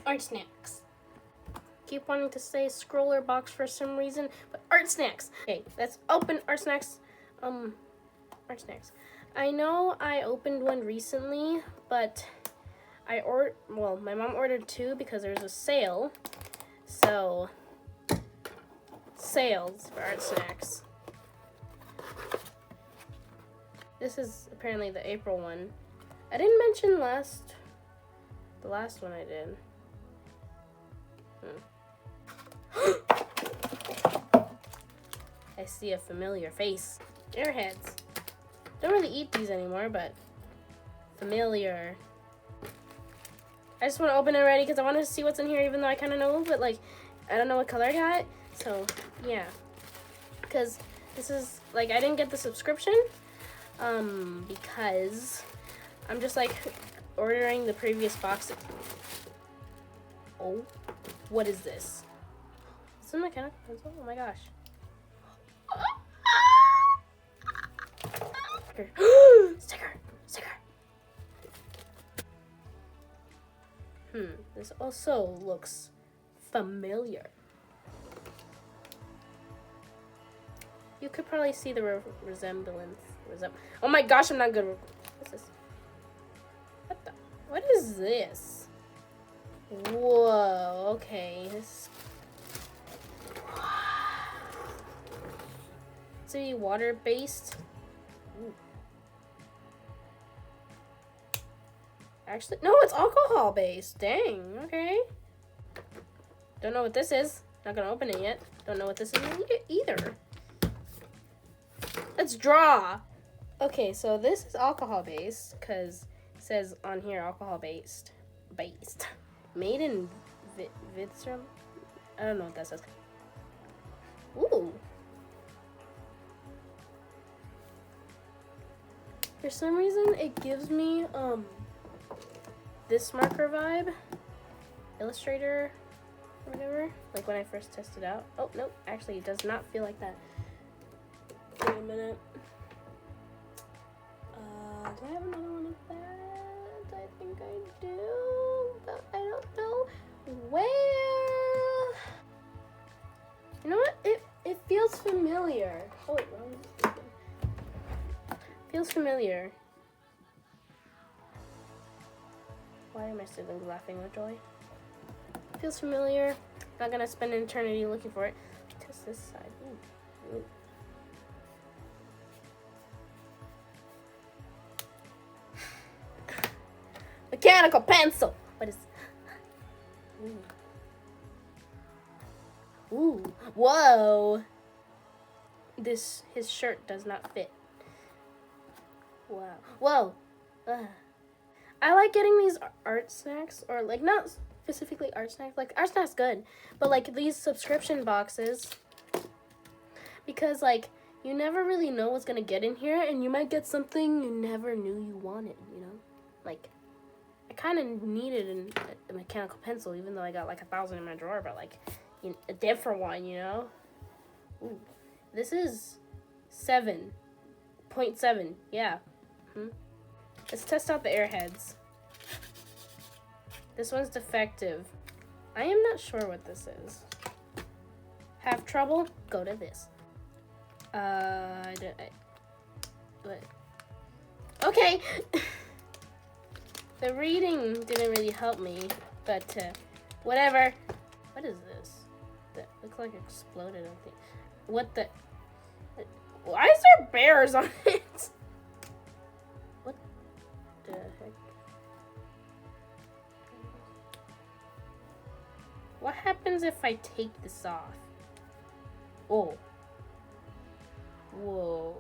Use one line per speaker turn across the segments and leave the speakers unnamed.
Artsnacks. Keep wanting to say scroller box for some reason, but Artsnacks. Okay, let's open Artsnacks. Artsnacks. I know I opened one recently, but my mom ordered 2 because there's a sale. So, sales for Artsnacks. This is apparently the April one. I didn't mention the last one I did. I see a familiar face. Airheads. Don't really eat these anymore, but familiar. I just want to open it already because I want to see what's in here, even though I kind of know, but like, I don't know what color I got. So, yeah. Because this is, like, I didn't get the subscription, because I'm just, like, ordering the previous box. Oh, what is this? Is this a mechanical pencil? Oh my gosh. Sticker. This also looks familiar. You could probably see the resemblance. Oh my gosh, I'm not good. What's this? What is this? Whoa, okay. It's a water-based. Actually, no, it's alcohol-based. Dang, okay. Don't know what this is. Not gonna open it yet. Don't know what this is either. Let's draw. Okay, so this is alcohol-based because it says on here alcohol-based. Made in Vitrum. I don't know what that says. Ooh. For some reason, it gives me this marker vibe, Illustrator, or whatever. Like when I first tested out. Oh nope, actually, it does not feel like that. Wait a minute. Do I have another one of that? I think I do, but I don't know where. You know what? It feels familiar. Oh wait, wrong. Feels familiar. Why am I still laughing with joy? Feels familiar. Not gonna spend an eternity looking for it. Test this side. Ooh. Mechanical pencil. What is? Ooh. Whoa. His shirt does not fit. Wow. Whoa. I like getting these Artsnacks, or like not specifically Artsnacks. Like Artsnack's good, but like these subscription boxes, because like you never really know what's gonna get in here, and you might get something you never knew you wanted. You know, like I kind of needed a mechanical pencil, even though I got like 1,000 in my drawer, but like a different one. You know. Ooh, this is 7.7. Yeah. Let's test out the airheads. This one's defective. I am not sure what this is. Have trouble? Go to this. What? Okay. The reading didn't really help me, but whatever. What is this? That looks like it exploded. I think. What the? Why is there bears on it? What the heck? What happens if I take this off? Oh. Whoa.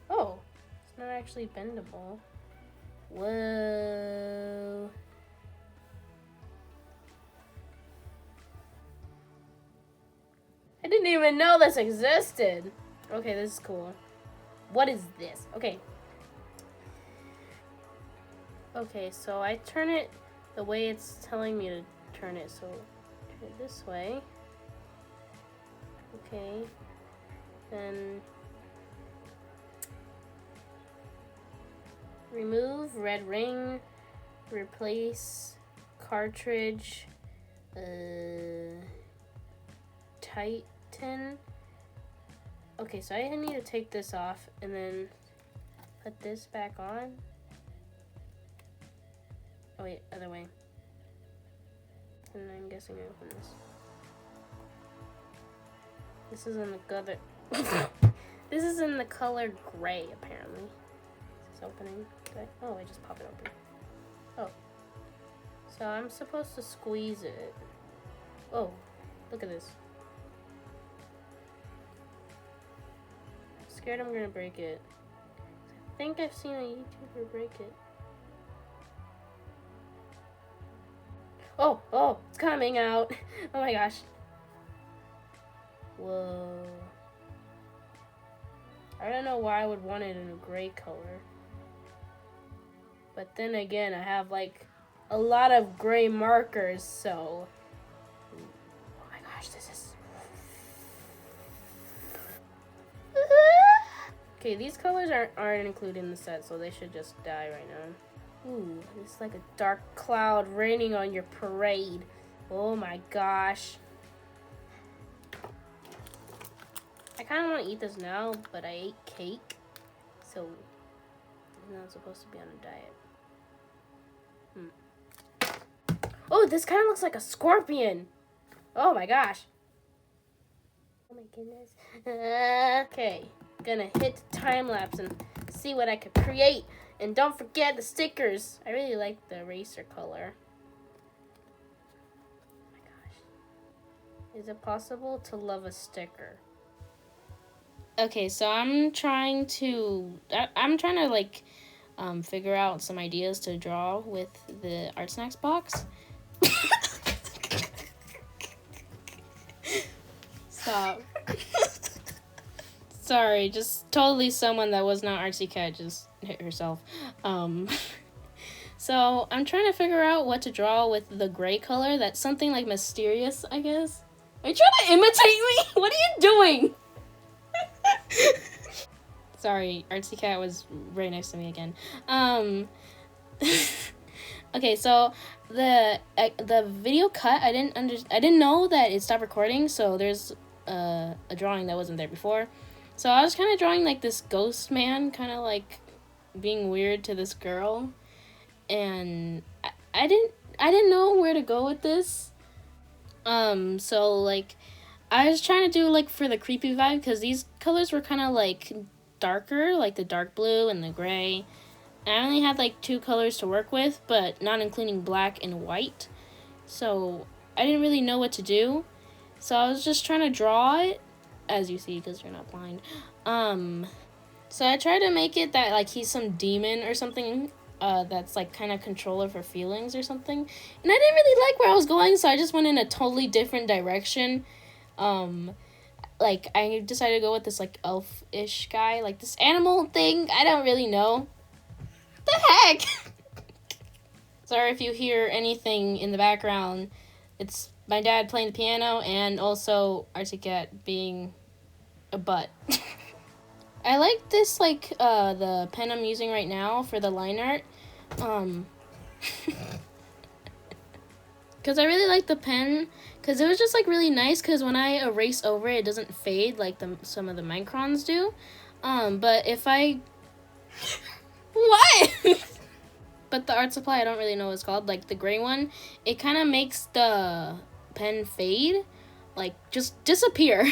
Oh. It's not actually bendable. Whoa. I didn't even know this existed. Okay, this is cool. What is this? Okay. Okay, so I turn it the way it's telling me to turn it. So turn it this way. Okay. Then remove red ring. replace cartridge, Titan. Okay, so I need to take this off and then put this back on. Oh wait, other way. And I'm guessing I open this. This is in the color. This is in the color gray, apparently. Is this opening? Oh, I just pop it open. Oh. So I'm supposed to squeeze it. Oh, look at this. I'm scared I'm gonna break it. I think I've seen a YouTuber break it. Oh, it's coming out. Oh my gosh. Whoa. I don't know why I would want it in a gray color. But then again, I have like a lot of gray markers, so. Oh my gosh, this is. Okay, these colors aren't included in the set, so they should just die right now. Ooh, it's like a dark cloud raining on your parade. Oh my gosh. I kind of want to eat this now, but I ate cake, so I'm not supposed to be on a diet. Oh, this kind of looks like a scorpion. Oh my gosh. Oh my goodness. Okay, gonna hit time lapse and see what I could create. And don't forget the stickers. I really like the eraser color. Oh my gosh. Is it possible to love a sticker? Okay, so I'm trying to like figure out some ideas to draw with the Artsnacks box. Stop. Sorry, just totally someone that was not Artzcat just hit herself. So I'm trying to figure out what to draw with the gray color. That's something like mysterious, I guess. Are you trying to imitate me? What are you doing? Sorry, Artscat was right next to me again. Okay, so the video cut. I didn't know that it stopped recording. So there's a drawing that wasn't there before. So I was kind of drawing like this ghost man, kind of like being weird to this girl, and I didn't know where to go with this. So like I was trying to do like for the creepy vibe, because these colors were kind of like darker, like the dark blue and the gray. And I only had like 2 colors to work with, but not including black and white. So I didn't really know what to do. So I was just trying to draw it, as you see, because you're not blind. So I tried to make it that like he's some demon or something, that's like kind of controller for feelings or something. And I didn't really like where I was going, so I just went in a totally different direction. Like I decided to go with this like elf-ish guy, like this animal thing. I don't really know. What the heck? Sorry if you hear anything in the background. It's my dad playing the piano and also Artscat being a butt. I like this like the pen I'm using right now for the line art. Because I really like the pen, because it was just like really nice, because when I erase over it, it doesn't fade like some of the microns do. But if I what? But the art supply, I don't really know what it's called, like the gray one, it kind of makes the pen fade, like just disappear.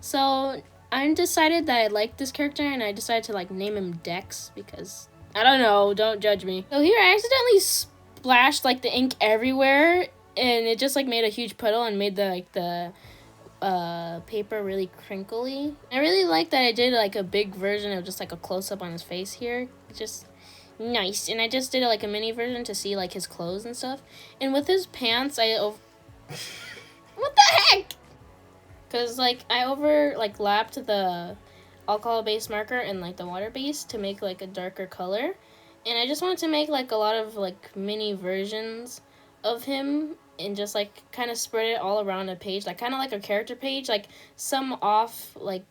So I decided that I liked this character, and I decided to like name him Dex, because I don't know, don't judge me. So here I accidentally splashed like the ink everywhere, and it just like made a huge puddle and made the paper really crinkly. I really like that I did like a big version of just like a close-up on his face here. It's just nice. And I just did like a mini version to see like his clothes and stuff. And with his pants, what the heck? Because like I lapped the alcohol-based marker and like the water-based to make like a darker color. And I just wanted to make like a lot of like mini versions of him and just like kind of spread it all around a page, like kind of like a character page, like some off like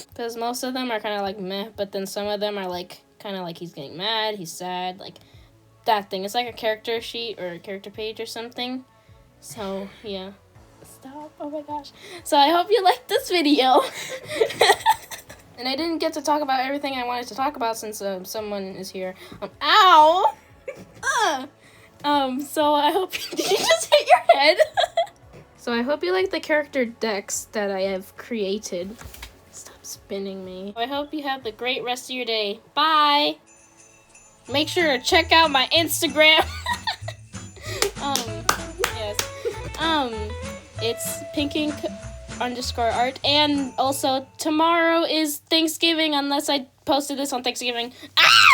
Because most of them are kind of like meh, but then some of them are like kind of like he's getting mad, he's sad, like that thing. It's like a character sheet or a character page or something. So yeah. Stop. Oh my gosh. So I hope you liked this video. And I didn't get to talk about everything I wanted to talk about since someone is here. Ow! So I hope did you just hit your head? So I hope you like the character decks that I have created. Stop spinning me. I hope you have the great rest of your day. Bye! Make sure to check out my Instagram. Yes. It's Pinkink_art. And also tomorrow is Thanksgiving unless I posted this on Thanksgiving. Ah!